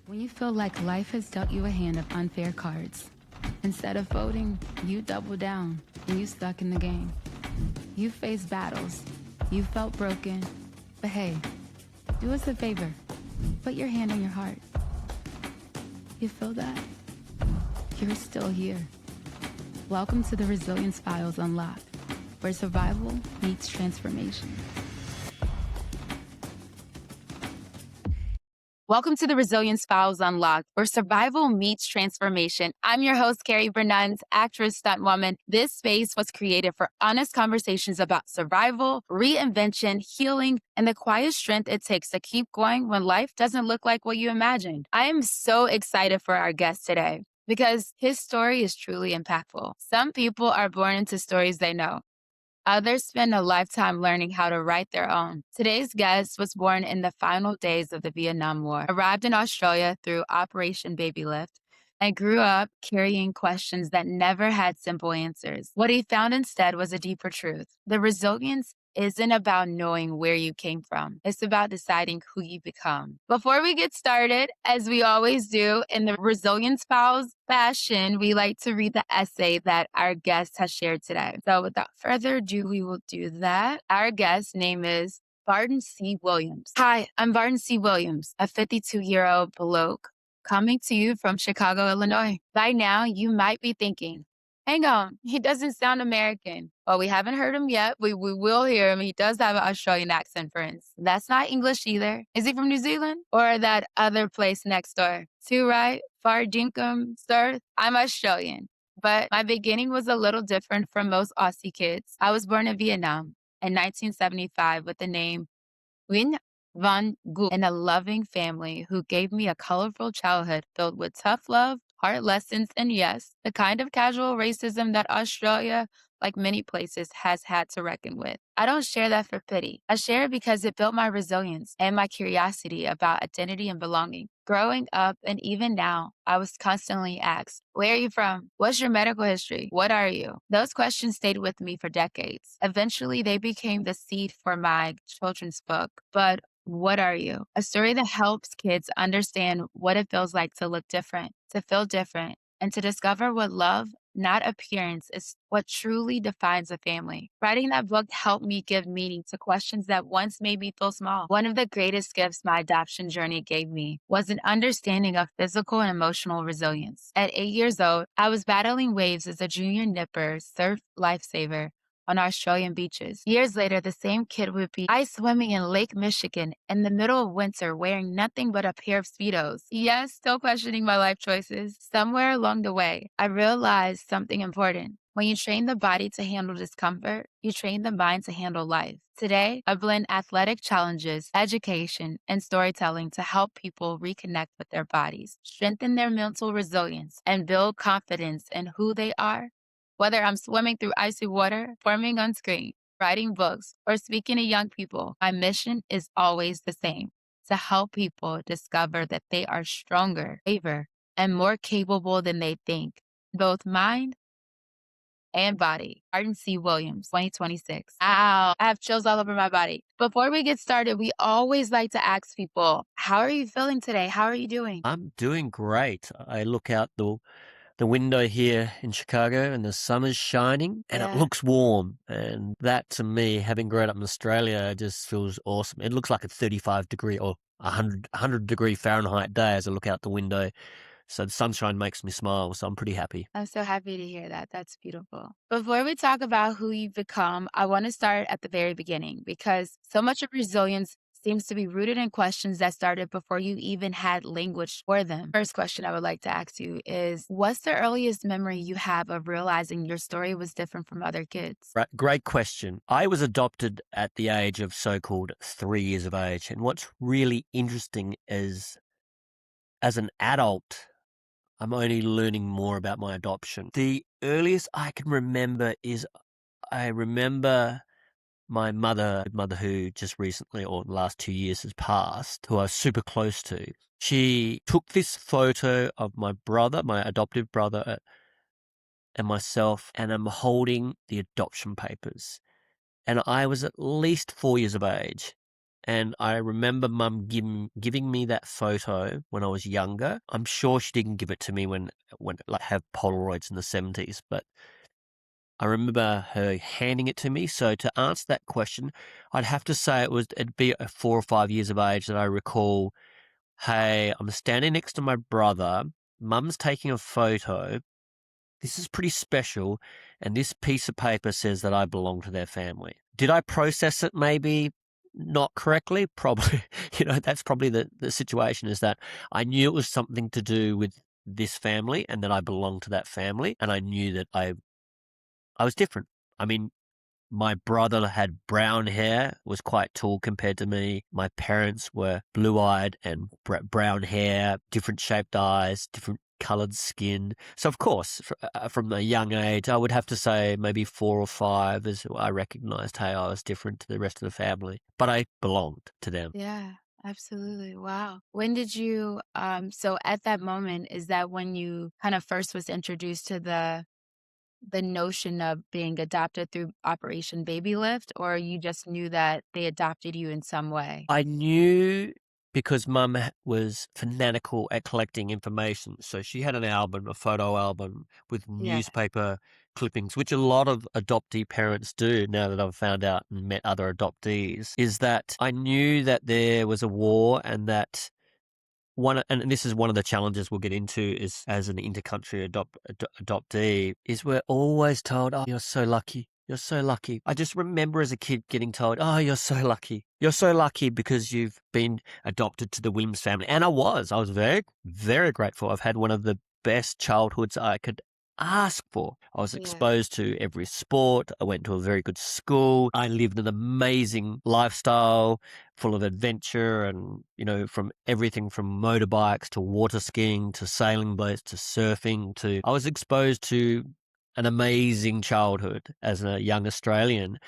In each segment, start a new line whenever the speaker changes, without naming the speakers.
When you feel like life has dealt you a hand of unfair cards, instead of folding, you double down and you stuck in the game. You faced battles, you felt broken, but hey, do us a favor, put your hand on your heart. You feel that? You're still here. Welcome to the Resilience Files Unlocked, where survival meets transformation. Welcome to the Resilience Files Unlocked, where survival meets transformation. I'm your host, Carrie Bernans, actress, stunt woman. This space was created for honest conversations about survival, reinvention, healing, and the quiet strength it takes to keep going when life doesn't look like what you imagined. I am so excited for our guest today because his story is truly impactful. Some people are born into stories they know. Others spend a lifetime learning how to write their own. Today's guest was born in the final days of the Vietnam War, arrived in Australia through Operation Babylift, and grew up carrying questions that never had simple answers. What he found instead was a deeper truth. The resilience isn't about knowing where you came from. It's about deciding who you become. Before we get started, as we always do in the Resilience Files fashion, we like to read the essay that our guest has shared today. So without further ado, we will do that. Our guest's name is Barton C. Williams. Hi, I'm Barton C. Williams, a 52-year-old bloke coming to you from Chicago, Illinois. By now, you might be thinking, hang on, he doesn't sound American. Well, we haven't heard him yet. We will hear him. He does have an Australian accent, friends. That's not English either. Is he from New Zealand? Or that other place next door? Too right, far dinkum, sir. I'm Australian. But my beginning was a little different from most Aussie kids. I was born in Vietnam in 1975 with the name Huynh Vang Gung in a loving family who gave me a colorful childhood filled with tough love, hard lessons, and yes, the kind of casual racism that Australia, like many places, has had to reckon with. I don't share that for pity. I share it because it built my resilience and my curiosity about identity and belonging. Growing up and even now, I was constantly asked, where are you from? What's your medical history? What are you? Those questions stayed with me for decades. Eventually, they became the seed for my children's book. But what are you? A story that helps kids understand what it feels like to look different, to feel different, and to discover what love, not appearance, is what truly defines a family. Writing that book helped me give meaning to questions that once made me feel small. One of the greatest gifts my adoption journey gave me was an understanding of physical and emotional resilience. At 8 years old, I was battling waves as a junior nipper, surf lifesaver on Australian beaches. Years later, the same kid would be ice swimming in Lake Michigan in the middle of winter wearing nothing but a pair of Speedos. Yes, still questioning my life choices. Somewhere along the way, I realized something important. When you train the body to handle discomfort, you train the mind to handle life. Today, I blend athletic challenges, education, and storytelling to help people reconnect with their bodies, strengthen their mental resilience, and build confidence in who they are. Whether I'm swimming through icy water, performing on screen, writing books, or speaking to young people, my mission is always the same: to help people discover that they are stronger, braver, and more capable than they think, both mind and body. Barton C. Williams, 2026. Wow, I have chills all over my body. Before we get started, we always like to ask people, how are you feeling today? How are you doing?
I'm doing great. I look out the window here in Chicago and the sun is shining and it
Yeah.
looks warm. And that to me, having grown up in Australia, just feels awesome. It looks like a 35 degree or 100 degree Fahrenheit day as I look out the window. So the sunshine makes me smile. So I'm pretty happy.
I'm so happy to hear that. That's beautiful. Before we talk about who you've become, I want to start at the very beginning because so much of resilience seems to be rooted in questions that started before you even had language for them. First question I would like to ask you is, what's the earliest memory you have of realizing your story was different from other kids?
Right, great question. I was adopted at the age of so-called 3 years of age. And what's really interesting is as an adult, I'm only learning more about my adoption. The earliest I can remember is I remember my mother who just recently or the last 2 years has passed, who I was super close to. She took this photo of my brother, my adoptive brother, and myself, and I'm holding the adoption papers. And I was at least 4 years of age. And I remember Mum giving me that photo when I was younger. I'm sure she didn't give it to me when like have Polaroids in the 70s, but I remember her handing it to me. So to answer that question, I'd have to say it'd be 4 or 5 years of age that I recall, hey, I'm standing next to my brother. Mum's taking a photo. This is pretty special. And this piece of paper says that I belong to their family. Did I process it maybe not correctly? Probably. That's probably the situation, is that I knew it was something to do with this family and that I belonged to that family. And I knew that I was different. I mean, my brother had brown hair, was quite tall compared to me. My parents were blue-eyed and brown hair, different shaped eyes, different colored skin. So, of course, from a young age, I would have to say maybe 4 or 5 as I recognized, hey, I was different to the rest of the family, but I belonged to them.
Yeah, absolutely. Wow. When did you, so at that moment, is that when you kind of first was introduced to the notion of being adopted through Operation Babylift, or you just knew that they adopted you in some way?
I knew because Mum was fanatical at collecting information. So she had a photo album with
Yeah.
newspaper clippings, which a lot of adoptee parents do now that I've found out and met other adoptees, is that I knew that there was a war and that and this is one of the challenges we'll get into is as an intercountry adoptee, is we're always told, oh, you're so lucky. You're so lucky. I just remember as a kid getting told, oh, you're so lucky. You're so lucky because you've been adopted to the Williams family. And I was very, very grateful. I've had one of the best childhoods I could ask for. I was
Yeah.
exposed to every sport. I went to a very good school. I lived an amazing lifestyle full of adventure and, from everything from motorbikes to water skiing to sailing boats to surfing I was exposed to an amazing childhood as a young Australian.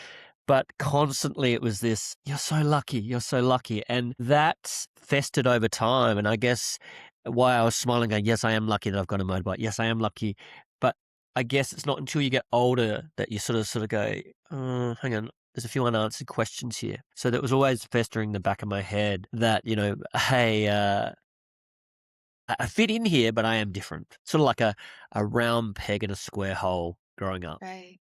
But constantly it was this, you're so lucky, you're so lucky. And that's festered over time. And I guess why I was smiling, going, yes, I am lucky that I've got a motorbike. Yes, I am lucky. But I guess it's not until you get older that you sort of go, oh, hang on, there's a few unanswered questions here. So that was always festering in the back of my head that, hey, I fit in here, but I am different. Sort of like a round peg in a square hole growing up.
Right.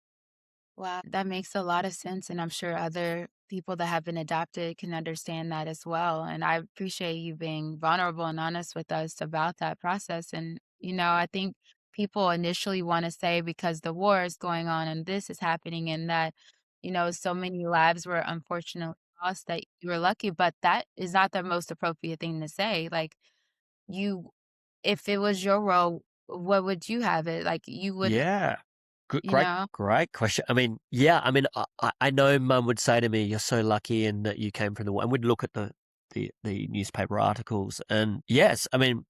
Wow, that makes a lot of sense, and I'm sure other people that have been adopted can understand that as well, and I appreciate you being vulnerable and honest with us about that process, and, I think people initially wanna say because the war is going on and this is happening and that, so many lives were unfortunately lost that you were lucky, but that is not the most appropriate thing to say, like, you if it was your role, what would you have it? Like, you would,
Yeah. Good,
you
great,
know?
great question. I mean, yeah, I know Mum would say to me, "You're so lucky," and that you came from the war. And we'd look at the newspaper articles, and yes, I mean,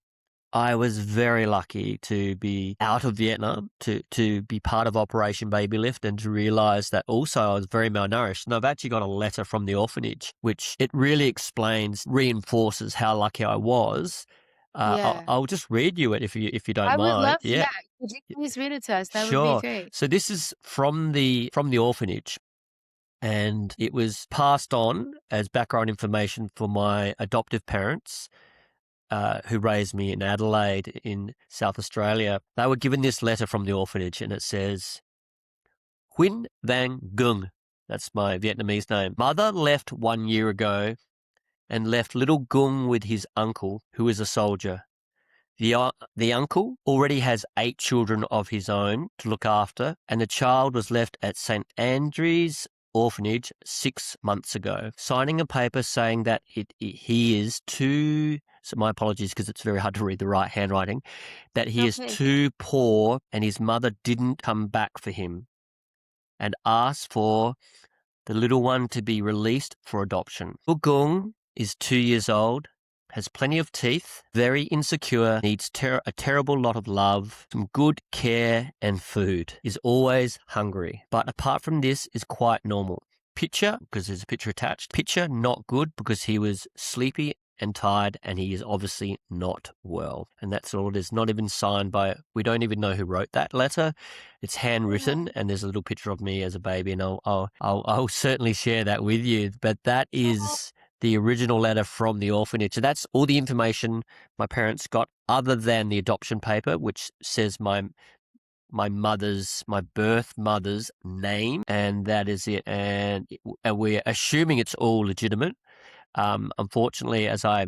I was very lucky to be out of Vietnam, to be part of Operation Babylift, and to realise that also I was very malnourished. And I've actually got a letter from the orphanage, which it really reinforces how lucky I was.
Yeah.
I'll just read you it if you don't
I would
mind.
love to,
Yeah.
yeah. Could you please read it to us? That would be
Sure.
great.
So this is from the orphanage, and it was passed on as background information for my adoptive parents, who raised me in Adelaide in South Australia. They were given this letter from the orphanage, and it says, Huynh Vang Gung. That's my Vietnamese name. Mother left 1 year ago and left little Gung with his uncle, who is a soldier. The uncle already has 8 children of his own to look after, and the child was left at St. Andrew's Orphanage 6 months ago, signing a paper saying that he is too, so my apologies because it's very hard to read the right handwriting, that he is
Okay.
too poor and his mother didn't come back for him, and asked for the little one to be released for adoption. Little Gung is 2 years old, has plenty of teeth, very insecure, needs a terrible lot of love, some good care and food, is always hungry. But apart from this, is quite normal. Picture, because there's a picture attached. Picture, not good because he was sleepy and tired, and he is obviously not well. And that's all it is. Not even signed by, we don't even know who wrote that letter. It's handwritten, and there's a little picture of me as a baby, and I'll certainly share that with you. But that is the original letter from the orphanage. So that's all the information my parents got, other than the adoption paper, which says my birth mother's name, and that is it. And we're assuming it's all legitimate. Unfortunately, as I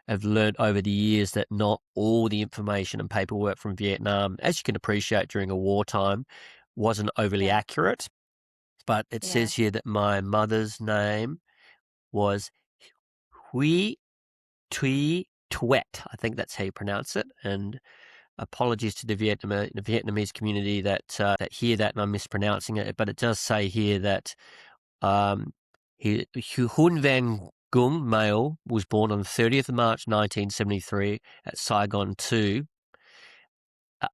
have learned over the years, that not all the information and paperwork from Vietnam, as you can appreciate during a wartime, wasn't overly
Yeah.
accurate. But it says
Yes.
here that my mother's name was Huy Thuy Tuet. I think that's how you pronounce it. And apologies to the Vietnamese community that hear that and I'm mispronouncing it. But it does say here that Huynh Vang Gung, male, was born on the 30th of March 1973 at Saigon 2.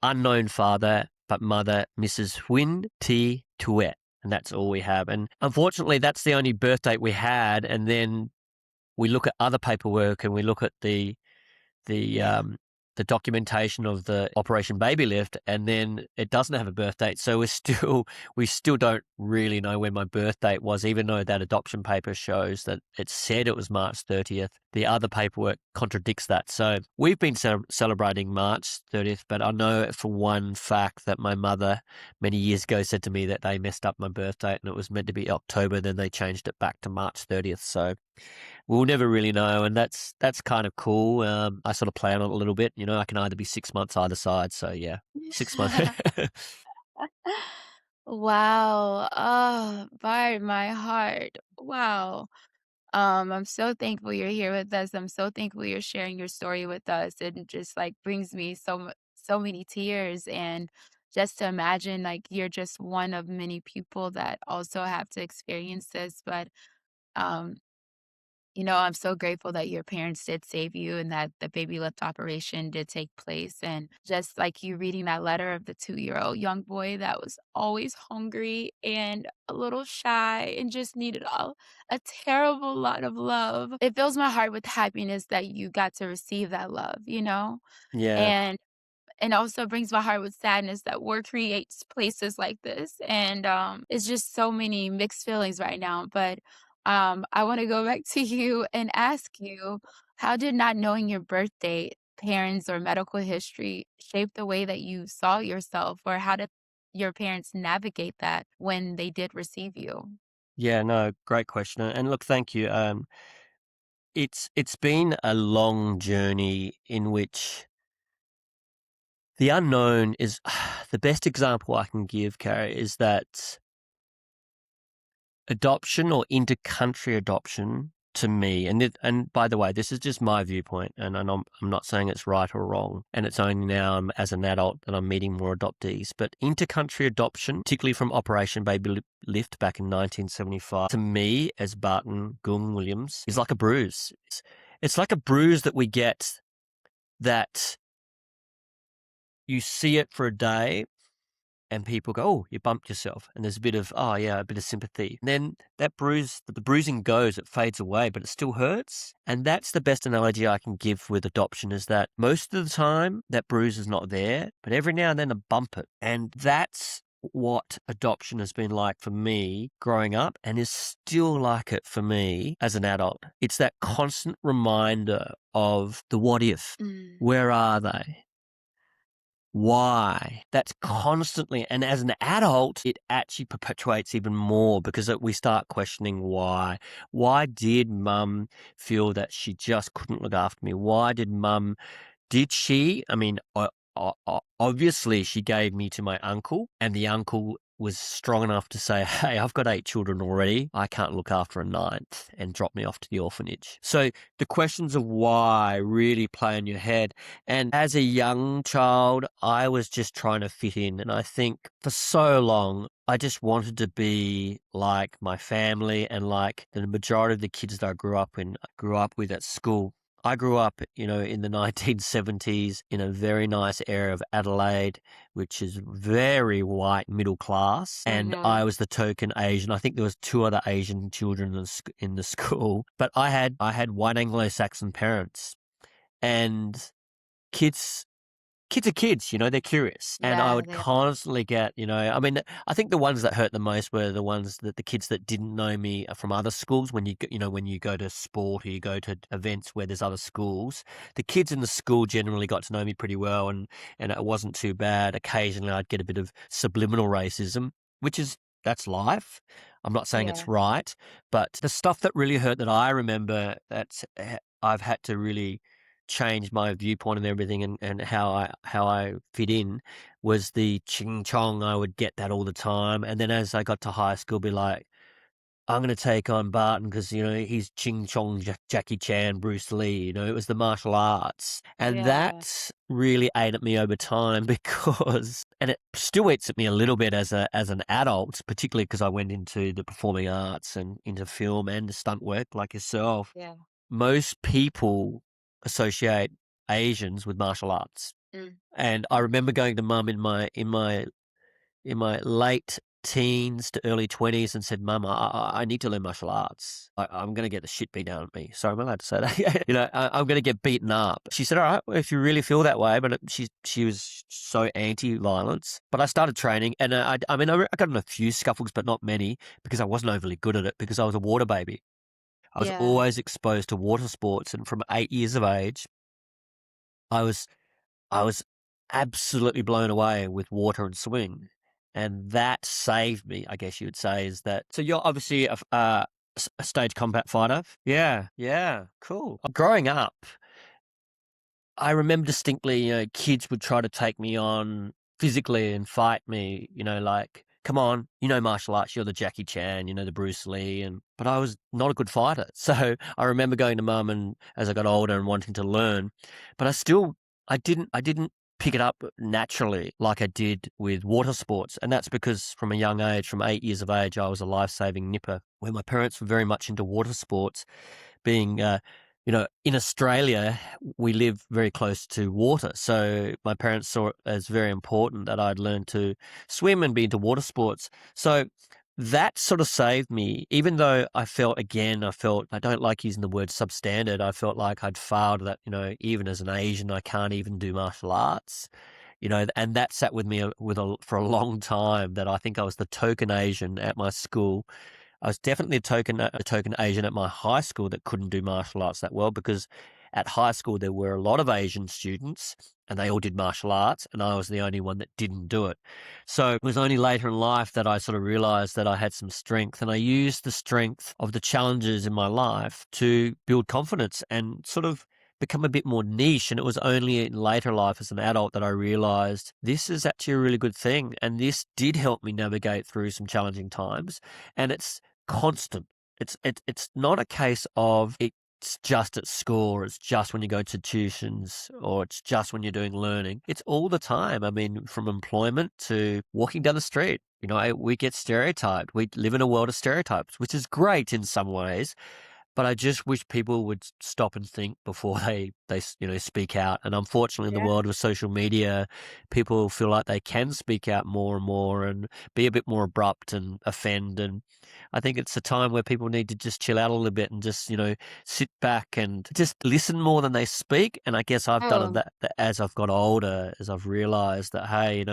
Unknown father, but mother, Mrs. Huynh T. Tuet. And that's all we have. And unfortunately, that's the only birth date we had. And then we look at other paperwork and we look at the documentation of the Operation Babylift, and then it doesn't have a birth date. So we still don't really know when my birth date was, even though that adoption paper shows that it said it was March 30th. The other paperwork contradicts that. So we've been celebrating March 30th, but I know for one fact that my mother many years ago said to me that they messed up my birth date and it was meant to be October, then they changed it back to March 30th. So we'll never really know, and that's kind of cool. I sort of play on it a little bit. I can either be 6 months either side. So yeah, 6 months.
Wow. Oh, Bart, my heart. Wow. I'm so thankful you're here with us. I'm so thankful you're sharing your story with us. It just like brings me so many tears, and just to imagine like you're just one of many people that also have to experience this. But um I'm so grateful that your parents did save you and that the baby lift operation did take place. And just like you reading that letter of the 2-year-old young boy that was always hungry and a little shy and just needed a terrible lot of love. It fills my heart with happiness that you got to receive that love.
Yeah.
And also brings my heart with sadness that war creates places like this, and, it's just so many mixed feelings right now, but, I wanna go back to you and ask you, how did not knowing your birth date, parents, or medical history shape the way that you saw yourself, or how did your parents navigate that when they did receive you?
Yeah, no, great question. And look, thank you. It's been a long journey in which the unknown is the best example I can give, Carrie, is that adoption or inter-country adoption to me, and by the way, this is just my viewpoint, and I'm not saying it's right or wrong, and it's only now as an adult that I'm meeting more adoptees, but inter-country adoption, particularly from Operation Babylift back in 1975, to me, as Barton Gung Williams, is like a bruise. It's like a bruise that we get that you see it for a day, and people go, oh, you bumped yourself. And there's a bit of, oh, yeah, a bit of sympathy. And then the bruising goes, it fades away, but it still hurts. And that's the best analogy I can give with adoption, is that most of the time that bruise is not there, but every now and then I bump it. And that's what adoption has been like for me growing up, and is still like it for me as an adult. It's that constant reminder of the what if.
Mm.
Where are they? Why? That's constantly, and as an adult, it actually perpetuates even more, because we start questioning why. Why did mum feel that she just couldn't look after me? Why did she? I mean, obviously she gave me to my uncle, and the uncle was strong enough to say, hey, I've got 8 children already. I can't look after a 9th, and drop me off to the orphanage. So the questions of why really play in your head. And as a young child, I was just trying to fit in. And I think for so long, I just wanted to be like my family and like the majority of the kids that I grew up with at school. I grew up, in the 1970s in a very nice area of Adelaide, which is very white middle class. And I
Mhm.
was the token Asian. I think there was 2 other Asian children in the school, but I had white Anglo-Saxon parents, and kids kids are kids, they're curious. And I
Yeah,
would constantly get, I mean, I think the ones that hurt the most were the ones that the kids that didn't know me from other schools. When when you go to sport or you go to events where there's other schools, the kids in the school generally got to know me pretty well, and it wasn't too bad. Occasionally I'd get a bit of subliminal racism, that's life. I'm not saying
yeah,
it's right, but the stuff that really hurt that I remember I've had to really change my viewpoint and everything, and how I fit in was the ching chong. I would get that all the time, and then as I got to high school, be like, I'm going to take on Barton because he's ching chong Jackie Chan, Bruce Lee. It was the martial arts, and
yeah,
that really ate at me over time because, and it still eats at me a little bit as an adult, particularly because I went into the performing arts and into film and the stunt work like yourself.
yeah.
Most people associate Asians with martial arts.
Mm.
And I remember going to mum in my late teens to early 20s and said, Mum, I need to learn martial arts. I'm going to get the shit beat down at me. Sorry, am I allowed to say that? I'm going to get beaten up. She said, all right, well, if you really feel that way. But she was so anti-violence. But I started training, and I got in a few scuffles, but not many, because I wasn't overly good at it, because I was a water baby. I was
Yeah.
always exposed to water sports, and from 8 years of age, I was absolutely blown away with water and swimming, and that saved me, I guess you would say. Is that so? You're obviously a stage combat fighter. Yeah, yeah, cool. Growing up, I remember distinctly, kids would try to take me on physically and fight me, like, come on, martial arts, you're the Jackie Chan, the Bruce Lee, but I was not a good fighter. So I remember going to mum and as I got older and wanting to learn, but I didn't pick it up naturally like I did with water sports. And that's because from a young age, from 8 years of age, I was a life-saving nipper, where my parents were very much into water sports, being, in Australia, we live very close to water. So my parents saw it as very important that I'd learn to swim and be into water sports. So that sort of saved me, even though I felt, I don't like using the word substandard. I felt like I'd failed that, even as an Asian, I can't even do martial arts. And that sat with me for a long time, that I think I was the token Asian at my school. I was definitely a token Asian at my high school that couldn't do martial arts that well, because at high school there were a lot of Asian students and they all did martial arts, and I was the only one that didn't do it. So it was only later in life that I sort of realized that I had some strength, and I used the strength of the challenges in my life to build confidence and sort of become a bit more niche. And it was only in later life as an adult that I realized this is actually a really good thing. And this did help me navigate through some challenging times. And it's constant. It's not a case of it's just at school, or it's just when you go to tuitions, or it's just when you're doing learning. It's all the time. I mean, from employment to walking down the street. We get stereotyped. We live in a world of stereotypes, which is great in some ways. But I just wish people would stop and think before they speak out. And unfortunately, in the
Yeah.
world of social media, people feel like they can speak out more and more and be a bit more abrupt and offend. And I think it's a time where people need to just chill out a little bit and just sit back and just listen more than they speak. And I guess I've done
Oh,
that as I've got older, as I've realized that, hey,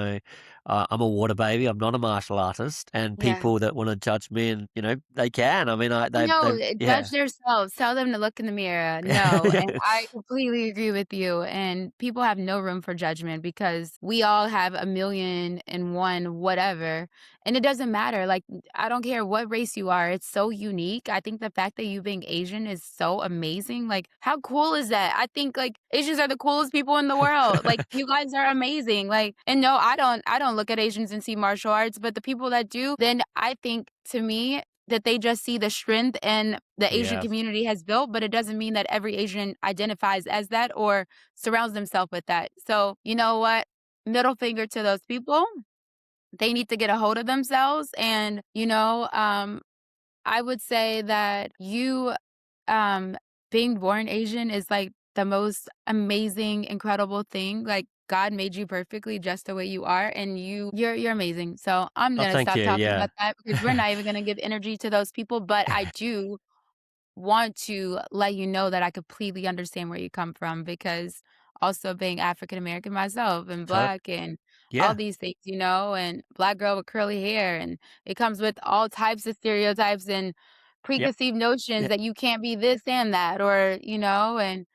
I'm a water baby. I'm not a martial artist, and
yeah.
people that want to judge me, and they can. I mean, they
Judge
yeah.
themselves. Tell them to look in the mirror. No, and I completely agree with you. And people have no room for judgment because we all have a million and one whatever. And it doesn't matter. Like, I don't care what race you are. It's so unique. I think the fact that you being Asian is so amazing. Like, how cool is that? I think like Asians are the coolest people in the world. Like, you guys are amazing. Like, and no, I don't look at Asians and see martial arts, but the people that do, then I think to me, that they just see the strength and the Asian
Yeah.
community has built, but it doesn't mean that every Asian identifies as that or surrounds themselves with that. So, you know what? Middle finger to those people. They need to get a hold of themselves. And, I would say that um, being born Asian is like the most amazing, incredible thing. Like God made you perfectly just the way you are, and you're amazing. So I'm
Oh,
gonna
thank
stop
you.
talking
Yeah.
about that because we're not even gonna give energy to those people. But I do want to let you know that I completely understand where you come from because also being African American myself and
So,
Black and all
yeah,
these things, and Black girl with curly hair, and it comes with all types of stereotypes and
yep,
preconceived notions
yeah,
that you can't be this and that, and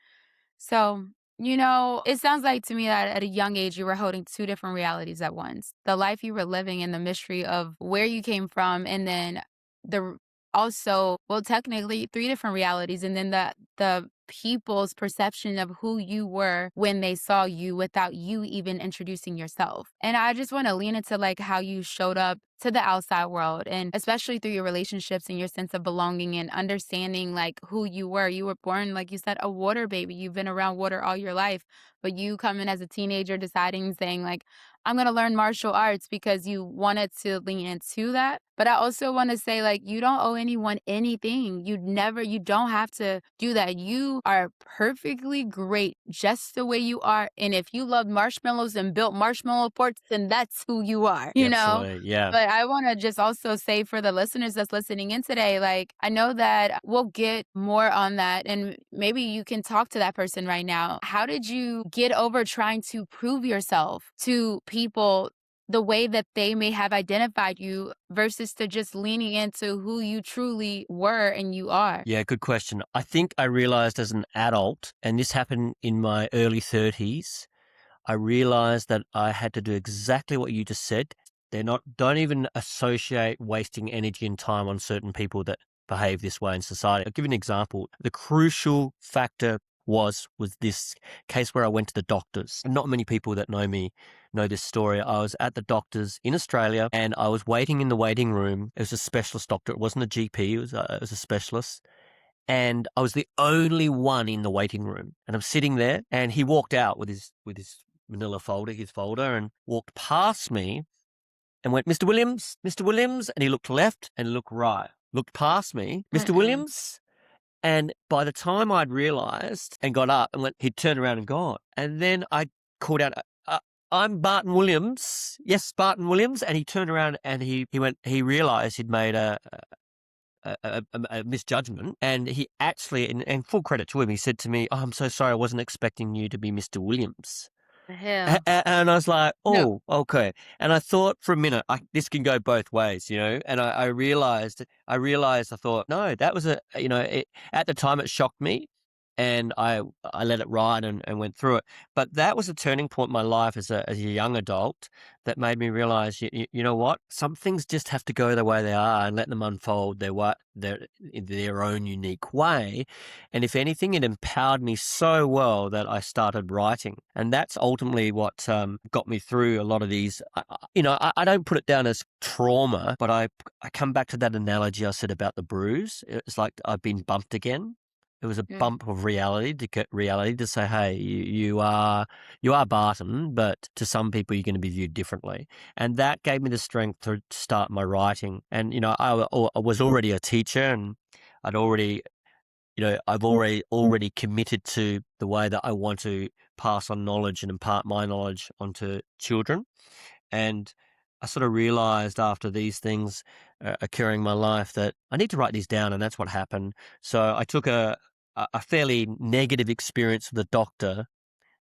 so, it sounds like to me that at a young age, you were holding two different realities at once. The life you were living and the mystery of where you came from, and then the also, well, technically three different realities, and then the people's perception of who you were when they saw you without you even introducing yourself. And I just want to lean into like how you showed up to the outside world, and especially through your relationships and your sense of belonging and understanding like who you were. You were born, like you said, a water baby. You've been around water all your life, but you come in as a teenager deciding, saying like, I'm going to learn martial arts because you wanted to lean into that. But I also want to say, like, you don't owe anyone anything. You don't have to do that. You are perfectly great just the way you are. And if you love marshmallows and built marshmallow forts, then that's who you are,
yeah, absolutely, yeah.
But I want to just also say for the listeners that's listening in today, like, I know that we'll get more on that, and maybe you can talk to that person right now. How did you get over trying to prove yourself to people the way that they may have identified you versus to just leaning into who you truly were and you are?
Yeah, good question. I think I realized as an adult, and this happened in my early 30s, I realized that I had to do exactly what you just said. Don't even associate wasting energy and time on certain people that behave this way in society. I'll give you an example. The crucial factor was this case where I went to the doctors. Not many people that know me know this story. I was at the doctors in Australia and I was waiting in the waiting room. It was a specialist doctor. It wasn't a GP. It was a specialist. And I was the only one in the waiting room. And I'm sitting there and he walked out with his manila folder, his folder, and walked past me and went, Mr. Williams, Mr. Williams. And he looked left and looked right, looked past me, Mr.
Mm-mm.
Williams. And by the time I'd realized and got up and he'd turned around and gone. And then I called out, I'm Barton Williams. Yes, Barton Williams. And he turned around and he realized he'd made a misjudgment, and he actually, and full credit to him, he said to me, "Oh, I'm so sorry, I wasn't expecting you to be Mr. Williams."
The hell?
And I was like,
No.
"Oh, okay." And I thought for a minute, this can go both ways, And I realized, I thought, no, that was at the time it shocked me, and I let it ride and went through it. But that was a turning point in my life as a young adult that made me realize, you know what, some things just have to go the way they are and let them unfold in their own unique way. And if anything, it empowered me so well that I started writing. And that's ultimately what got me through a lot of these. I don't put it down as trauma, but I come back to that analogy I said about the bruise. It's like I've been bumped again. It was a
Mm.
bump of reality to get reality to say, hey, you are Barton, but to some people you're going to be viewed differently. And that gave me the strength to start my writing. And, I was already a teacher, and I'd already, I've already committed to the way that I want to pass on knowledge and impart my knowledge onto children. And I sort of realized after these things occurring in my life that I need to write these down, and that's what happened. So I took a fairly negative experience with the doctor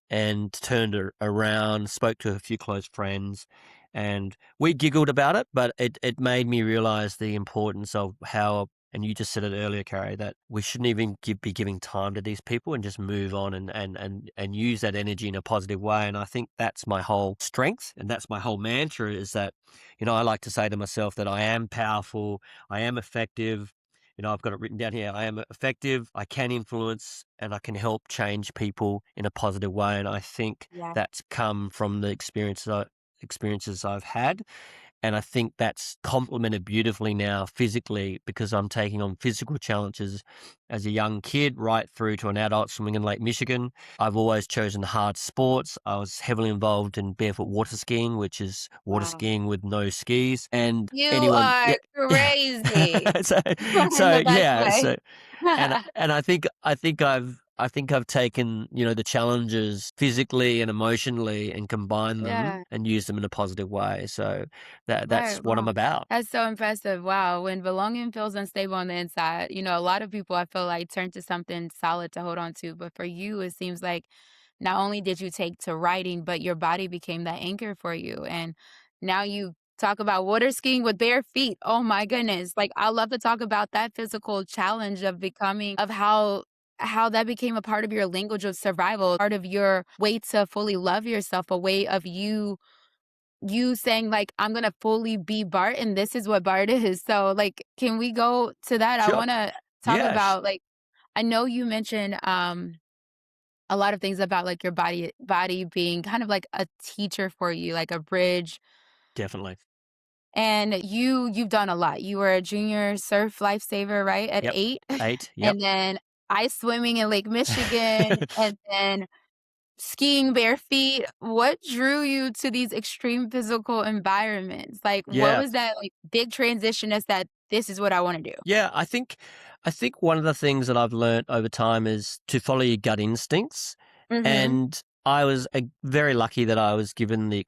and turned it around, spoke to a few close friends, and we giggled about it, but it made me realize the importance of how, and you just said it earlier, Carrie, that we shouldn't even be giving time to these people and just move on and use that energy in a positive way. And I think that's my whole strength, and that's my whole mantra, is that, I like to say to myself that I am powerful, I am effective. I've got it written down here. I am effective, I can influence, and I can help change people in a positive way. And I think
Yeah.
that's come from the experiences I've had. And I think that's complemented beautifully now physically, because I'm taking on physical challenges as a young kid right through to an adult swimming in Lake Michigan. I've always chosen hard sports. I was heavily involved in barefoot water skiing, which is water
Wow.
skiing with no skis. And
You
anyone, yeah,
are crazy
so,
in
so
the best
yeah,
way.
and I think I've taken, the challenges physically and emotionally and combined them
Yeah.
and used them in a positive way. So that's
Right,
what I'm
wow.
about.
That's so impressive. Wow, when belonging feels unstable on the inside, a lot of people I feel like turn to something solid to hold on to, but for you, it seems like not only did you take to writing, but your body became that anchor for you. And now you talk about water skiing with bare feet. Oh my goodness. Like I love to talk about that physical challenge of becoming of how that became a part of your language of survival, part of your way to fully love yourself, a way of you saying like, I'm gonna fully be Bart and this is what Bart is. So like, can we go to that? I
Sure.
wanna talk
Yeah,
about like I know you mentioned a lot of things about like your body being kind of like a teacher for you, like a bridge.
definitely.
And you've done a lot. You were a junior surf lifesaver, right, at
Yep.
8?
8. Yep.
And then ice swimming in Lake Michigan, and then skiing bare feet. What drew you to these extreme physical environments? Like, what
Yeah.
was that, like, big transition as that, "This is what I wanna do"?
Yeah, I think one of the things that I've learnt over time is to follow your gut instincts,
Mhm.
and I was very lucky that I was given the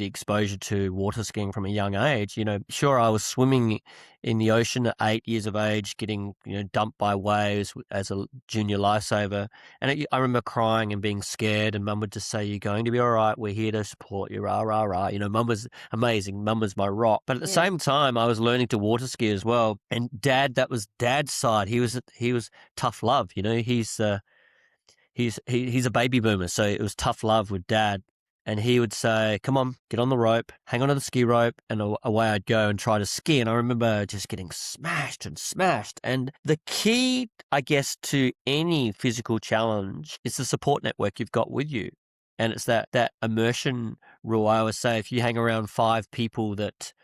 exposure to water skiing from a young age. Sure, I was swimming in the ocean at 8 years of age, getting dumped by waves as a junior lifesaver, and I remember crying and being scared, and Mum would just say, "You're going to be all right. We're here to support you." Rah rah rah. Mum was amazing. Mum was my rock. But at the
Yeah.
same time, I was learning to water ski as well. And that was Dad's side. He was tough love. He's a baby boomer, so it was tough love with Dad. And he would say, "Come on, get on the rope, hang on to the ski rope," and away I'd go and try to ski. And I remember just getting smashed and smashed. And the key, I guess, to any physical challenge is the support network you've got with you. And it's that immersion rule. I always say, if you hang around 5 people that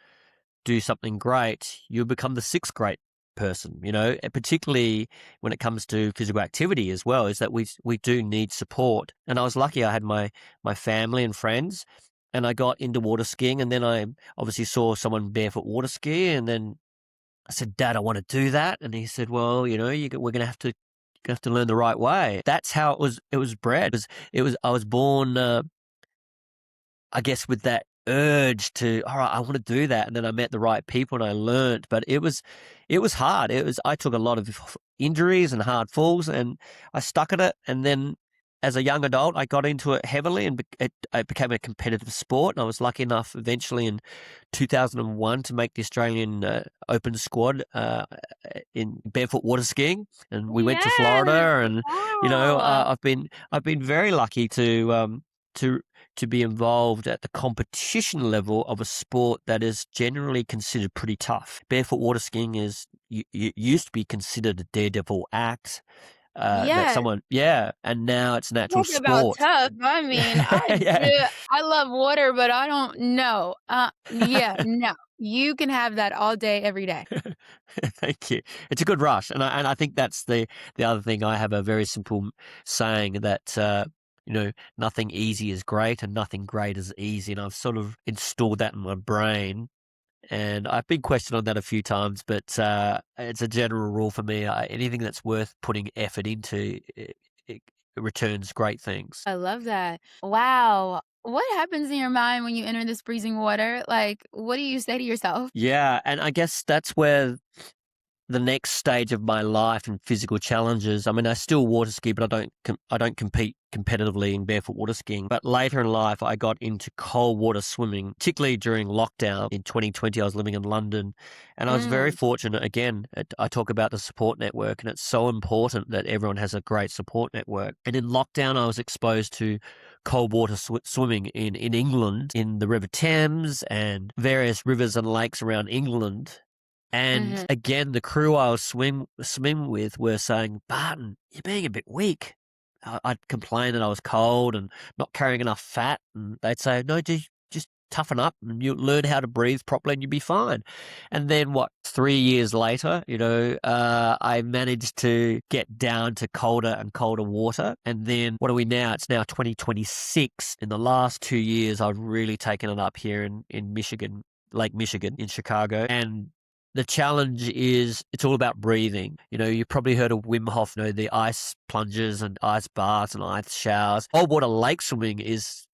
do something great, you'll become the sixth great person, and particularly when it comes to physical activity as well, is that we do need support. And I was lucky I had my family and friends, and I got into water skiing, and then I obviously saw someone barefoot water ski, and then I said, "Dad, I want to do that." And he said, "Well, we're going to have to learn the right way." That's how it was bred. I was born I guess with that urge to, all right, I want to do that. And then I met the right people and I learned, but it was hard. I took a lot of injuries and hard falls, and I stuck at it. And then as a young adult, I got into it heavily, and it became a competitive sport. And I was lucky enough eventually in 2001 to make the Australian Open squad in barefoot water skiing. And we went to
Yes!
Florida, and,
Wow!
I've been very lucky to to be involved at the competition level of a sport that is generally considered pretty tough. Barefoot water skiing used to be considered a daredevil act, that
Yes.
someone, yeah, and now it's an actual
Talk about
sport.
tough. I mean,
Yeah.
I love water, but I don't know. Yeah, no. You can have that all day, every day.
Thank you. It's a good rush, and I think that's the other thing. I have a very simple saying that nothing easy is great, and nothing great is easy, and I've sort of installed that in my brain. And I've been questioned on that a few times, but it's a general rule for me. Anything that's worth putting effort into, it returns great things.
I love that. Wow. What happens in your mind when you enter this freezing water? Like, what do you say to yourself?
Yeah, and I guess that's where the next stage of my life and physical challenges. I mean, I still water ski, but I don't compete competitively in barefoot water skiing. But later in life, I got into cold water swimming, particularly during lockdown in 2020. I was living in London, and I was very
Mm,
fortunate. Again, I talk about the support network, and it's so important that everyone has a great support network. And in lockdown, I was exposed to cold water swimming in England, in the River Thames and various rivers and lakes around England. And
mhm.
again, the crew I was swimming with were saying, "Barton, you're being a bit weak." I'd complain that I was cold and not carrying enough fat, and they'd say, "No, just toughen up and you'll learn how to breathe properly and you'll be fine." And then 3 years later, I managed to get down to colder and colder water. And then what are we now? It's now 2026. In the last 2 years, I've really taken it up here in Michigan, Lake Michigan in Chicago. And the challenge is it's all about breathing. You've probably heard of Wim Hof, the ice plunges and ice baths and ice showers. Cold water lake swimming is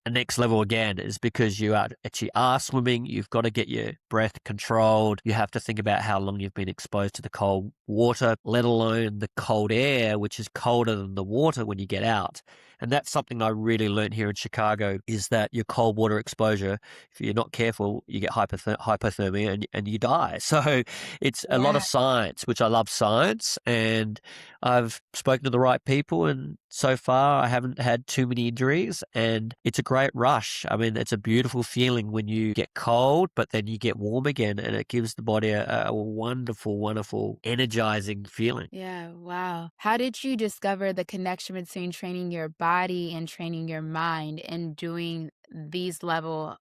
a next level again, is because you actually are swimming. You've got to get your breath controlled. You have to think about how long you've been exposed to the cold water, let alone the cold air, which is colder than the water when you get out. And that's something I really learned here in Chicago, is that your cold water exposure, if you're not careful, you get hypothermia and you die. So it's a lot
Yeah.
of science, which I love science, and I've spoken to the right people, and so far I haven't had too many injuries, and it's a great rush. I mean, it's a beautiful feeling when you get cold, but then you get warm again, and it gives the body a wonderful, wonderful, energizing feeling.
Yeah, wow. How did you discover the connection between training your body and training your mind and doing these level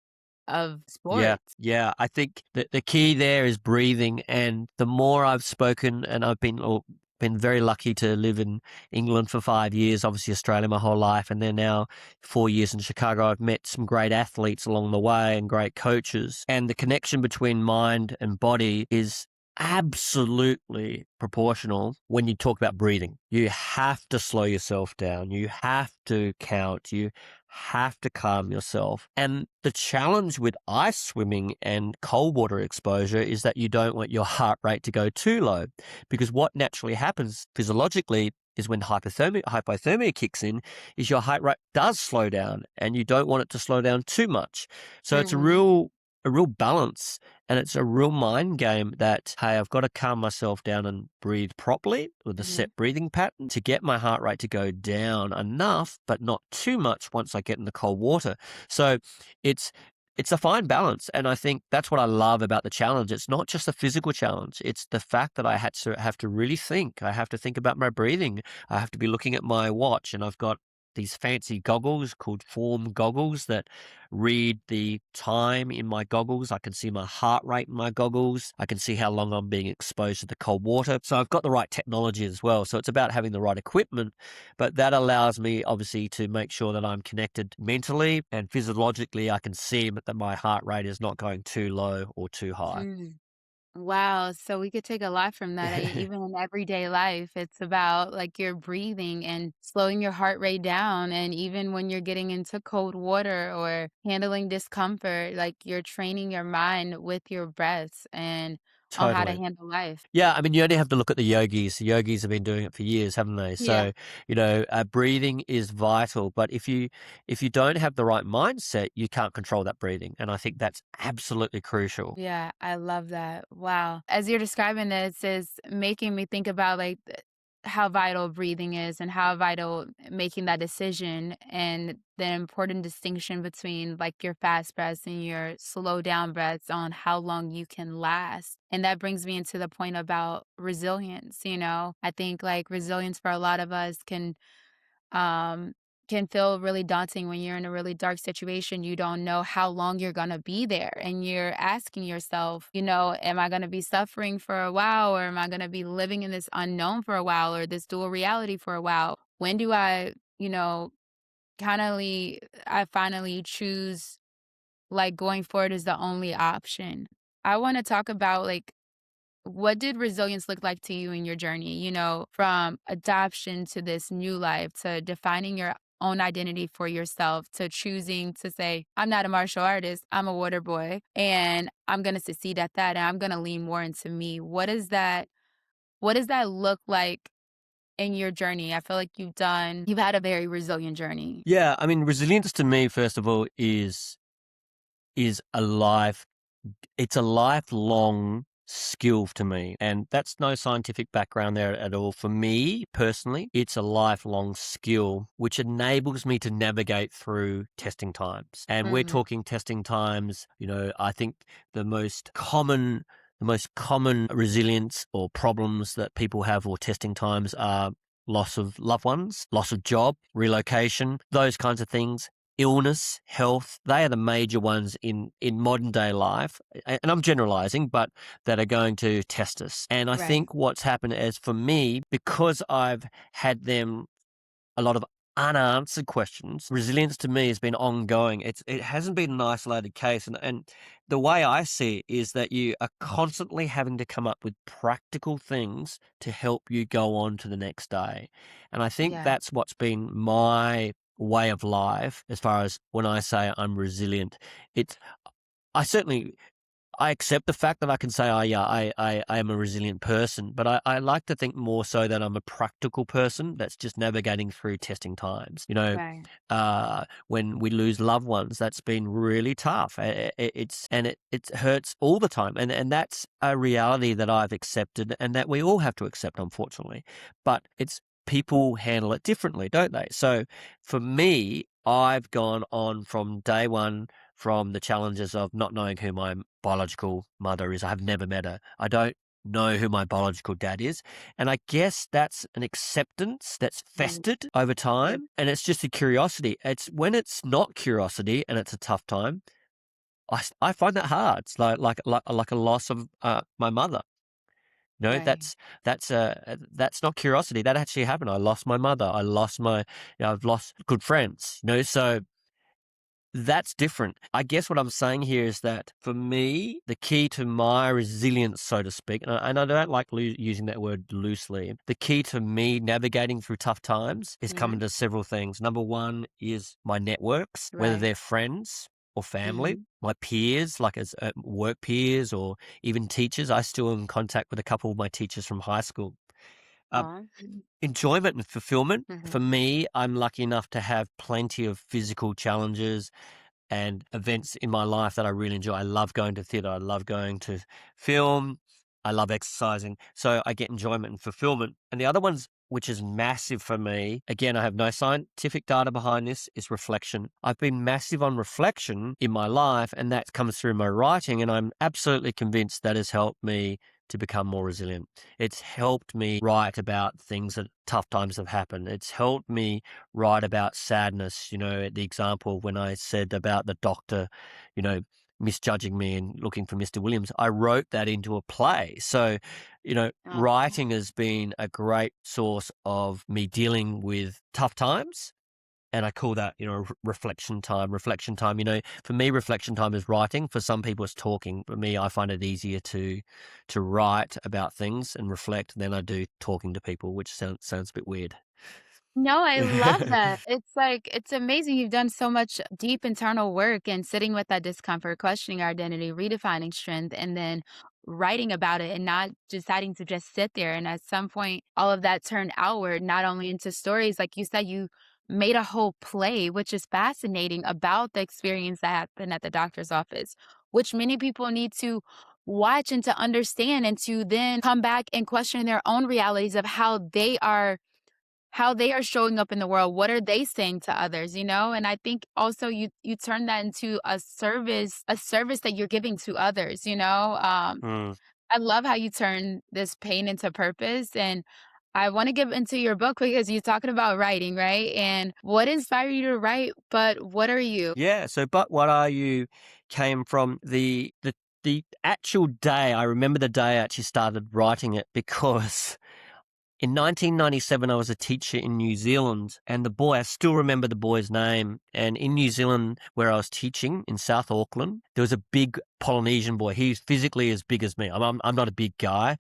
of
Yeah,
sports?
yeah. I think that the key there is breathing. And the more I've spoken, and I've been very lucky to live in England for 5 years, obviously Australia my whole life, and then now 4 years in Chicago. I've met some great athletes along the way and great coaches. And the connection between mind and body is absolutely proportional when you talk about breathing. You have to slow yourself down. You have to count. You have to calm yourself. And the challenge with ice swimming and cold water exposure is that you don't want your heart rate to go too low, because what naturally happens physiologically is when hypothermia kicks in, is your heart rate does slow down, and you don't want it to slow down too much. So it's
Mhm.
a real balance, and it's a real mind game that, hey, I've got to calm myself down and breathe properly with a
Mhm.
set breathing pattern to get my heart rate to go down enough, but not too much once I get in the cold water. So it's it's a fine balance, and I think that's what I love about the challenge. It's not just a physical challenge; it's the fact that I have to really think. I have to think about my breathing. I have to be looking at my watch, and I've got these fancy goggles called form goggles that read the time in my goggles. I can see my heart rate in my goggles. I can see how long I'm being exposed to the cold water. So I've got the right technology as well. So it's about having the right equipment, but that allows me obviously to make sure that I'm connected mentally and physiologically. I can see that my heart rate is not going too low or too high.
Mm. Wow, so we could take a lot from that, even in everyday life, it's about, like, your breathing and slowing your heart rate down, and even when you're getting into cold water or handling discomfort, like, you're training your mind with your breaths and on how to
Totally.
handle life.
Yeah, I mean, you only have to look at the yogis. The yogis have been doing it for years, haven't they?
Yeah.
So, breathing is vital. But if you don't have the right mindset, you can't control that breathing, and I think that's absolutely crucial.
Yeah, I love that. Wow. As you're describing this, it's making me think about like how vital breathing is and how vital making that decision and the important distinction between like your fast breaths and your slow down breaths on how long you can last. And that brings me into the point about resilience. I think like resilience for a lot of us um, can feel really daunting when you're in a really dark situation. You don't know how long you're going to be there. And you're asking yourself, am I going to be suffering for a while or am I going to be living in this unknown for a while or this dual reality for a while? When do kind of I finally choose like going forward is the only option? I want to talk about like what did resilience look like to you in your journey, from adoption to this new life, to defining your own identity for yourself, to choosing to say, I'm not a martial artist, I'm a water boy, and I'm going to succeed at that, and I'm going to lean more into me. What does that look like in your journey? I feel like you've had a very resilient journey.
Yeah, I mean, resilience to me, first of all, is a life. It's a lifelong skill to me, and that's no scientific background there at all. For me personally, it's a lifelong skill which enables me to navigate through testing times. And we're
Mhm.
talking testing times, I think the most common resilience or problems that people have or testing times are loss of loved ones, loss of job, relocation, those kinds of things, illness, health. They are the major ones in modern day life. And I'm generalizing, but that are going to test us. And I
Right.
think what's happened is, for me, because I've had them a lot of unanswered questions, resilience to me has been ongoing. It hasn't been an isolated case. And the way I see it is that you are constantly having to come up with practical things to help you go on to the next day. And I think
Yeah.
that's what's been my way of life as far as when I say I'm resilient. It's I certainly I accept the fact that I can say, oh yeah, I am a resilient person, but I like to think more so that I'm a practical person that's just navigating through testing times.
Right.
When we lose loved ones, that's been really tough. It hurts all the time, and that's a reality that I've accepted, and that we all have to accept, unfortunately. But it's people handle it differently, don't they? So for me, I've gone on from day one from the challenges of not knowing who my biological mother is. I have never met her. I don't know who my biological dad is. And I guess that's an acceptance that's
Right.
festered over time. And it's just a curiosity. It's when it's not curiosity and it's a tough time, I find that hard. It's like a loss of my mother.
Right.
That's not curiosity. That actually happened. I lost my mother. I lost I've lost good friends. So that's different. I guess what I'm saying here is that for me, the key to my resilience, so to speak, and I don't like using that word loosely, the key to me navigating through tough times is coming to several things. Number one is my networks, whether
Right.
they're friends or family,
Mm-hmm.
my peers, like as work peers or even teachers. I still am in contact with a couple of my teachers from high school. Uh,
Aw.
Enjoyment and fulfillment.
Mm-hmm.
For me, I'm lucky enough to have plenty of physical challenges and events in my life that I really enjoy. I love going to theatre. I love going to film. I love exercising. So I get enjoyment and fulfillment. And the other ones, which is massive for me, again, I have no scientific data behind this, is reflection. I've been massive on reflection in my life, and that comes through my writing. And I'm absolutely convinced that has helped me to become more resilient. It's helped me write about things that tough times have happened. It's helped me write about sadness. The example when I said about the doctor, misjudging me and looking for Mr. Williams, I wrote that into a play. So,
Oh.
writing has been a great source of me dealing with tough times. And I call that, reflection time. Reflection time, for me, reflection time is writing. For some people, it's talking. For me, I find it easier to write about things and reflect than I do talking to people, which sounds a bit weird.
No, I love that. It's like, it's amazing you've done so much deep internal work and sitting with that discomfort, questioning our identity, redefining strength, and then writing about it and not deciding to just sit there. And at some point, all of that turned outward, not only into stories, like you said, you made a whole play, which is fascinating about the experience that happened at the doctor's office, which many people need to watch and to understand and to then come back and question their own realities of how they are showing up in the world. What are they saying to others, you know? And I think also you turn that into a service that you're giving to others, you know?
Mm.
I love how you turn this pain into purpose. And I want to get into your book because you're talking about writing, right? And what inspired you to write, but what are you?
Yeah. So, but what are you came from the actual day. I remember the day I actually started writing it because in 1997, I was a teacher in New Zealand, and I still remember the boy's name. And in New Zealand, where I was teaching in South Auckland, there was a big Polynesian boy. He's physically as big as me. I'm not a big guy,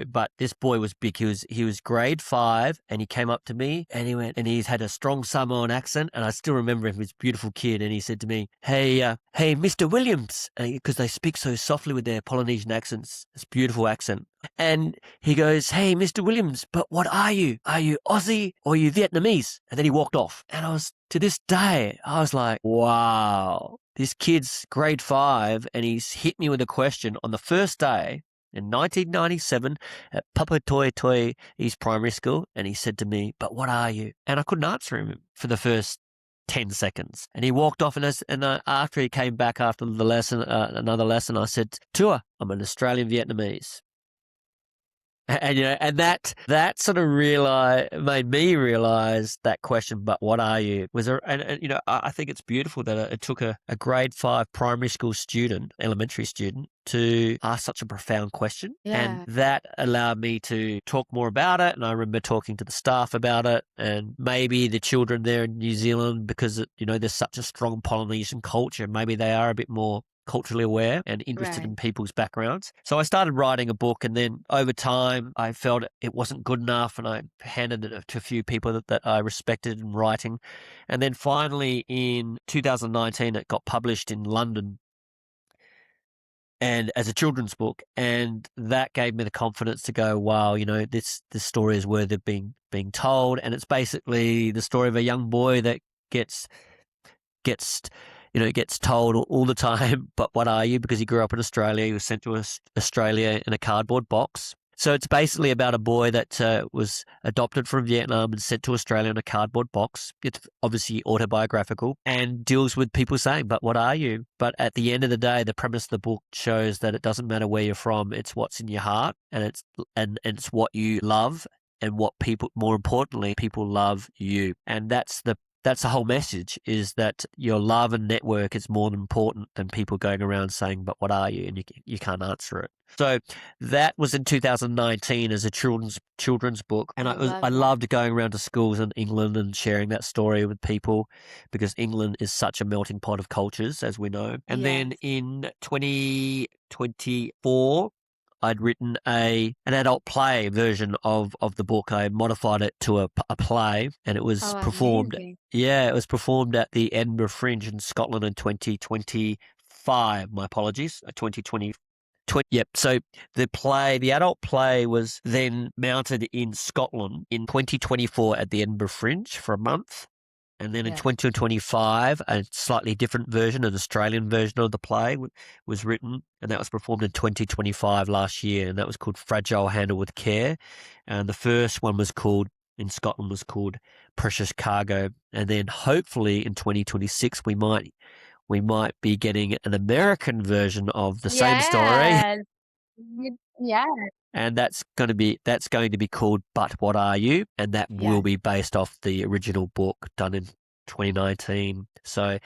but this boy was big. He was grade 5, and he came up to me, and and he's had a strong Samoan accent, and I still remember him. He was a beautiful kid, and he said to me, "Hey, Mr. Williams," because they speak so softly with their Polynesian accents. It's a beautiful accent. And he goes, "Hey, Mr. Williams, but what are you? Are you Aussie or are you Vietnamese?" And then he walked off. And to this day, I was like, wow, this kid's grade 5 and he's hit me with a question on the first day in 1997 at Papatoetoe East Primary School. And he said to me, "But what are you?" And I couldn't answer him for the first 10 seconds. And he walked off, and after he came back after the lesson, another lesson, I said, "Tua, I'm an Australian Vietnamese." And that sort of made me realize that question, "But what are you?" was I think it's beautiful that it took a grade 5 primary school student, elementary student, to ask such a profound question. And
Yeah.
that allowed me to talk more about it. And I remember talking to the staff about it, and maybe the children there in New Zealand, because there's such a strong Polynesian culture, maybe they are a bit more culturally aware and interested
Right.
in people's backgrounds. So I started writing a book, and then over time I felt it wasn't good enough, and I handed it to a few people that I respected in writing. And then finally in 2019 it got published in London. and as a children's book, and that gave me the confidence to go, wow, this story is worthy of being told. And it's basically the story of a young boy that gets told all the time, but what are you? Because he grew up in Australia. He was sent to Australia in a cardboard box. So it's basically about a boy that was adopted from Vietnam and sent to Australia in a cardboard box. It's obviously autobiographical and deals with people saying, but what are you? But at the end of the day, the premise of the book shows that it doesn't matter where you're from. It's what's in your heart, and it's what you love, and what people, more importantly, people love you. And that's the whole message, is that your love and network is more important than people going around saying, but what are you? And you can't answer it. So that was in 2019 as a children's book. And I loved going around to schools in England and sharing that story with people, because England is such a melting pot of cultures, as we know. And then in 2024, I'd written an adult play version of the book. I modified it to a play, and it was performed.
Amazing.
Yeah, it was performed at the Edinburgh Fringe in Scotland in 2025. My apologies, 2020. Yep. So the adult play was then mounted in Scotland in 2024 at the Edinburgh Fringe for a month. And then in 2025, a slightly different version, an Australian version of the play was written, and that was performed in 2025 last year, and that was called Fragile Handle with Care. And the first one in Scotland was called Precious Cargo. And then hopefully in 2026, we might be getting an American version of the same story.
Yeah.
And that's going to be called But What Are You? And that will be based off the original book done in 2019. So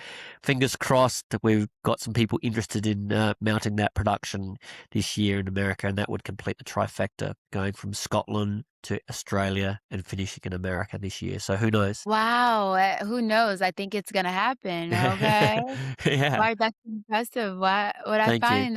fingers crossed that we've got some people interested in mounting that production this year in America, and that would complete the trifecta, going from Scotland to Australia and finishing in America this year. So who knows?
Wow. Who knows? I think it's going to happen. Okay.
Yeah.
Wow, that's impressive. What I
Thank you.
find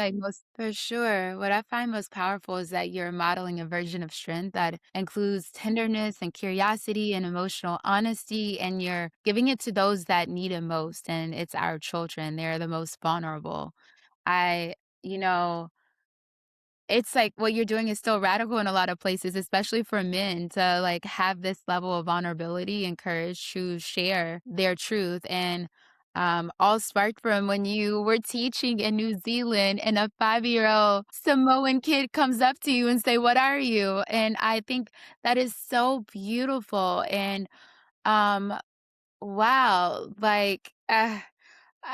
what I find most powerful is that you're modeling a version of strength that includes tenderness and curiosity and emotional honesty, and you're giving it to those that need it most. And it's our children. They're the most vulnerable. I, you know, it's like what you're doing is still radical in a lot of places, especially for men to like have this level of vulnerability and courage to share their truth. And all sparked from when you were teaching in New Zealand and a 5-year-old Samoan kid comes up to you and say, "What are you?" And I think that is so beautiful. And um, wow, like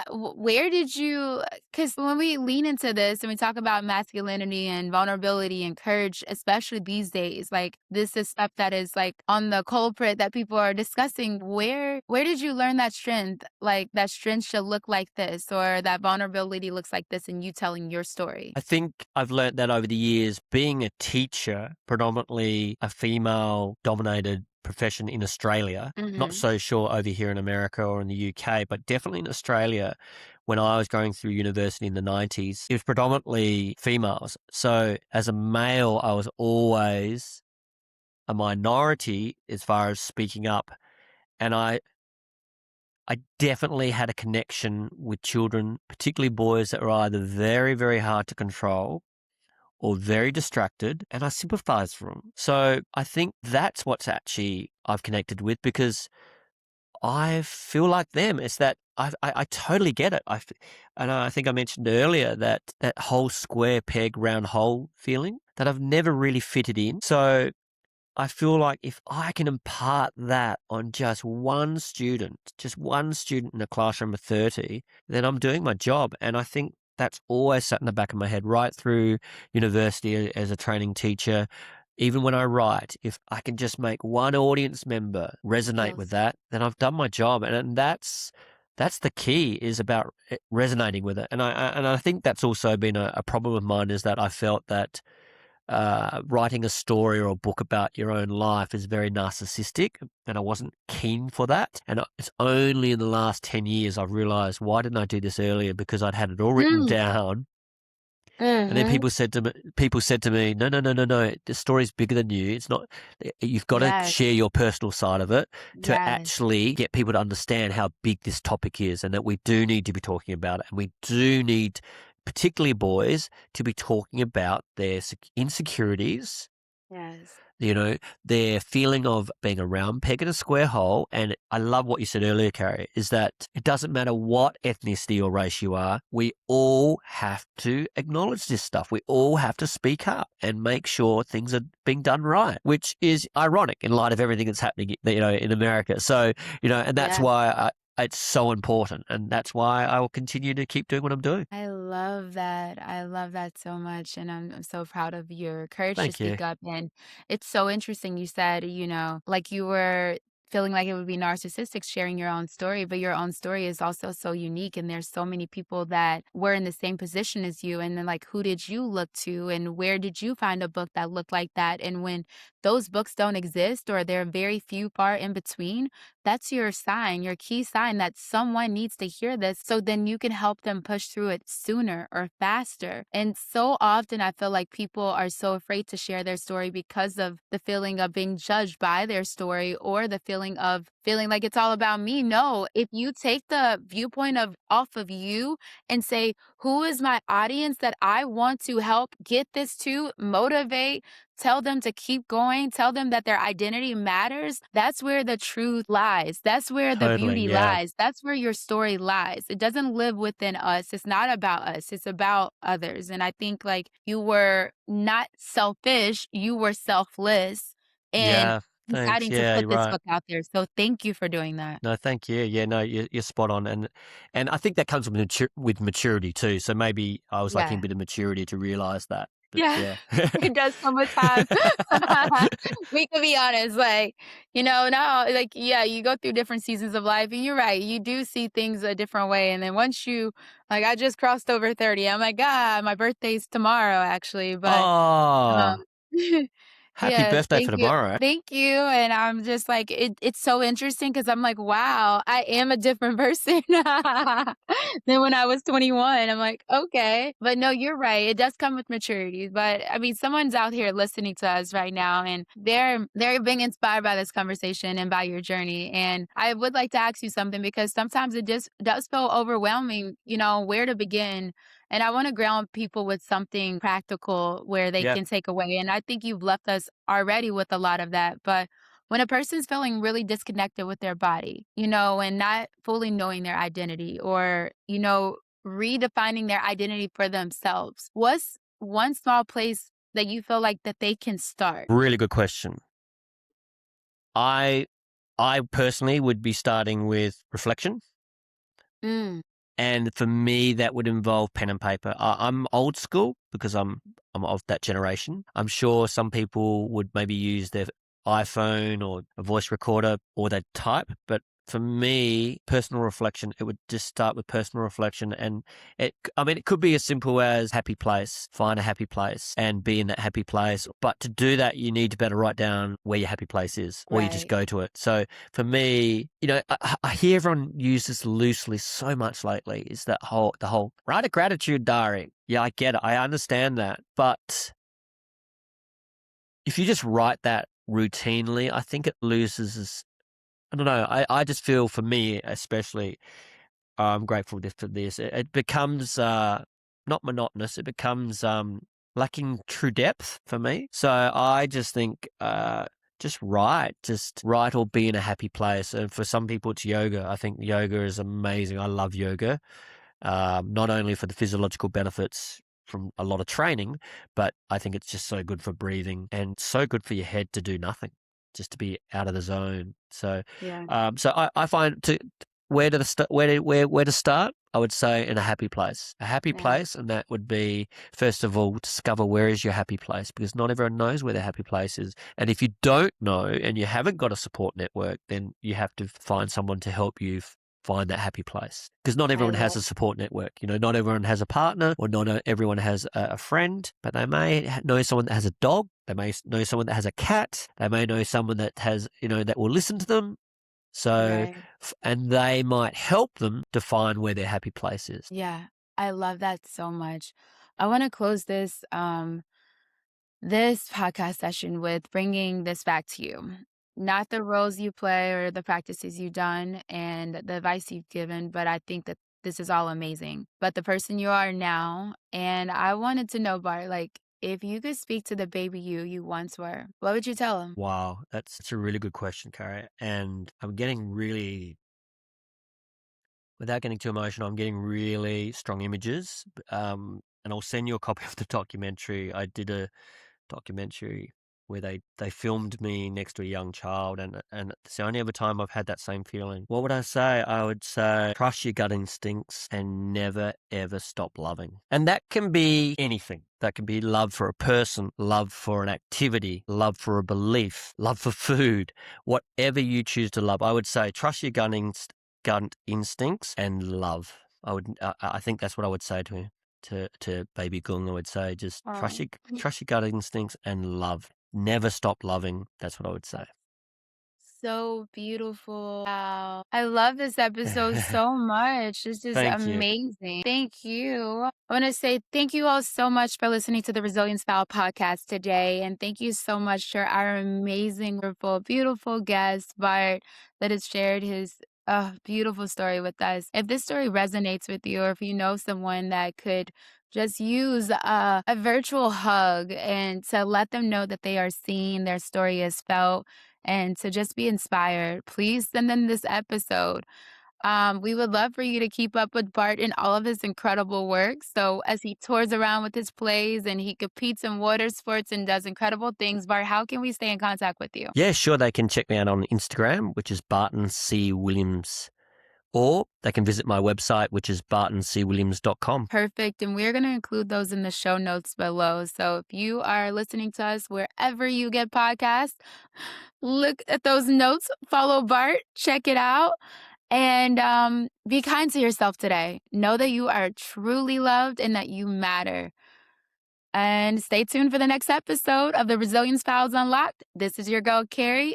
where did you, because when we lean into this and we talk about masculinity and vulnerability and courage, especially these days, like this is stuff that is like on the culprit that people are discussing. Where did you learn that strength? Like that strength should look like this, or that vulnerability looks like this, and you telling your story?
I think I've learned that over the years, being a teacher, predominantly a female-dominated profession in Australia. Not so sure over here in America or in the UK, but definitely in Australia. When I was going through university in the 90s, it was predominantly females. So as a male, I was always a minority as far as speaking up. And I definitely had a connection with children, particularly boys that were either very, very hard to control or very distracted, and I sympathize for them. So I think that's what's actually I've connected with, because I feel like them. It's that I totally get it. And I think I mentioned earlier that whole square peg round hole feeling that I've never really fitted in. So I feel like if I can impart that on just one student in a classroom of 30, then I'm doing my job. And I think that's always sat in the back of my head right through university as a training teacher. Even when I write, if I can just make one audience member resonate with that, then I've done my job. And that's the key, is about resonating with it. And I think that's also been a problem of mine, is that I felt that writing a story or a book about your own life is very narcissistic, and I wasn't keen for that. And it's only in the last 10 years I've realized, why didn't I do this earlier? Because I'd had it all written down. And then people said to me, no, the story's bigger than you. It's not, you've got to share your personal side of it to actually get people to understand how big this topic is, and that we do need to be talking about it, and we do need particularly boys, to be talking about their insecurities,
Yes.
their feeling of being a round peg in a square hole. And I love what you said earlier, Carrie, is that it doesn't matter what ethnicity or race you are, we all have to acknowledge this stuff. We all have to speak up and make sure things are being done right, which is ironic in light of everything that's happening, in America. So, and that's
Yeah.
why it's so important. And that's why I will continue to keep doing what I'm doing.
I love that. I love that so much, and I'm so proud of your courage to
Thank you.
speak up, and it's so interesting you said, like, you were feeling like it would be narcissistic sharing your own story, but your own story is also so unique, and there's so many people that were in the same position as you, and then, like, who did you look to, and where did you find a book that looked like that? And when those books don't exist or they're very few far in between, that's your sign, your key sign that someone needs to hear this so then you can help them push through it sooner or faster. And so often I feel like people are so afraid to share their story because of the feeling of being judged by their story or the feeling of feeling like it's all about me. No, if you take the viewpoint of off of you and say, who is my audience that I want to help get this to, motivate, tell them to keep going, tell them that their identity matters. That's where the truth lies. That's where the
Totally.
beauty
Yeah.
lies. That's where your story lies. It doesn't live within us. It's not about us. It's about others. And I think like you were not selfish, you were selfless and
Yeah. Thanks.
deciding to
Yeah,
put
you're
this
right.
book out there. So thank you for doing that.
No, thank you. Yeah, no, you're spot on, and I think that comes with maturity too. So maybe I was lacking a
Yeah.
bit of maturity to realize that. But
Yeah.
yeah,
It does come with time. We could be honest, like, now, like, yeah, you go through different seasons of life, and you're right, you do see things a different way, and then once you like, I just crossed over 30, I'm like, "God, my birthday's tomorrow, actually," but, um
oh, happy
yeah,
birthday for
thank you.
tomorrow.
Thank you, and I'm just like, it's so interesting because 'cause I'm like, "Wow, I am a different person than when I was 21." I'm like, "Okay." But no, you're right, it does come with maturity, but, I mean, someone's out here listening to us right now, and they're being inspired by this conversation and by your journey, and I would like to ask you something because sometimes it just does feel overwhelming, where to begin, and I wanna ground people with something practical where they
Yeah,
can take away, and I think you've left us already with a lot of that, but when a person's feeling really disconnected with their body, and not fully knowing their identity or, redefining their identity for themselves, what's one small place that you feel like that they can start?
really good question. I I personally would be starting with reflection.
Mm,
And for me, that would involve pen and paper. I'm old school because I'm of that generation. I'm sure some people would maybe use their iPhone or a voice recorder or they type, but for me, personal reflection, it would just start with personal reflection. And it could be as simple as happy place, find a happy place and be in that happy place. But to do that, you need to better write down where your happy place is or you just
right.
go to it. So for me, I hear everyone use this loosely so much lately is the whole write a gratitude diary. Yeah, I get it. I understand that. But if you just write that routinely, I think it loses I don't know. I just feel for me, especially, I'm grateful for this. It becomes not monotonous. It becomes lacking true depth for me. So I just think just write or be in a happy place. And for some people, it's yoga. I think yoga is amazing. I love yoga, not only for the physiological benefits from a lot of training, but I think it's just so good for breathing and so good for your head to do nothing, just to be out of the zone. So,
Yeah.
I find where to start. I would say in a happy
Yeah.
place, and that would be first of all discover where is your happy place because not everyone knows where their happy place is, and if you don't know and you haven't got a support network, then you have to find someone to help you find that happy place because not
I
everyone has
love
a support network. Not everyone has a partner or not everyone has a friend, but they may know someone that has a dog. They may know someone that has a cat. They may know someone that has, that will listen to them. So,
right.
and they might help them define where their happy place is.
Yeah. I love that so much. I wanna close this podcast session with bringing this back to you. Not the roles you play or the practices you've done and the advice you've given, but I think that this is all amazing. But the person you are now, and I wanted to know, Bart, like, if you could speak to the baby you once were, what would you tell him?
Wow, that's a really good question, Carrie. And I'm getting really, without getting too emotional, I'm getting really strong images. And I'll send you a copy of the documentary. I did a documentary where they filmed me next to a young child, and it's the only other time I've had that same feeling. What would I say? I would say trust your gut instincts and never ever stop loving. And that can be anything. That can be love for a person, love for an activity, love for a belief, love for food, whatever you choose to love. I would say trust your gut instincts and love. I think that's what I would say to him. To baby Gung, I would say just trust
Oh.
your gut instincts and love. Never stop loving. That's what I would say.
So beautiful. Wow. I love this episode so much. This is
Thank you.
amazing. Thank you. I want to say thank you all so much for listening to the Resilience File podcast today. And thank you so much to our amazing, wonderful, beautiful guest, Bart, that has shared his beautiful story with us. If this story resonates with you, or if you know someone that could just use a virtual hug and to let them know that they are seen, their story is felt, and to just be inspired, please send them this episode. We would love for you to keep up with Bart and all of his incredible work. So as he tours around with his plays and he competes in water sports and does incredible things, Bart, how can we stay in contact with you?
Yeah, sure. They can check me out on Instagram, which is Barton C Williams, or they can visit my website, which is bartoncwilliams.com.
Perfect. And we're going to include those in the show notes below. So if you are listening to us wherever you get podcasts, look at those notes, follow Bart, check it out. And be kind to yourself today. Know that you are truly loved and that you matter. And stay tuned for the next episode of the Resilience Files Unlocked. This is your girl, Carrie.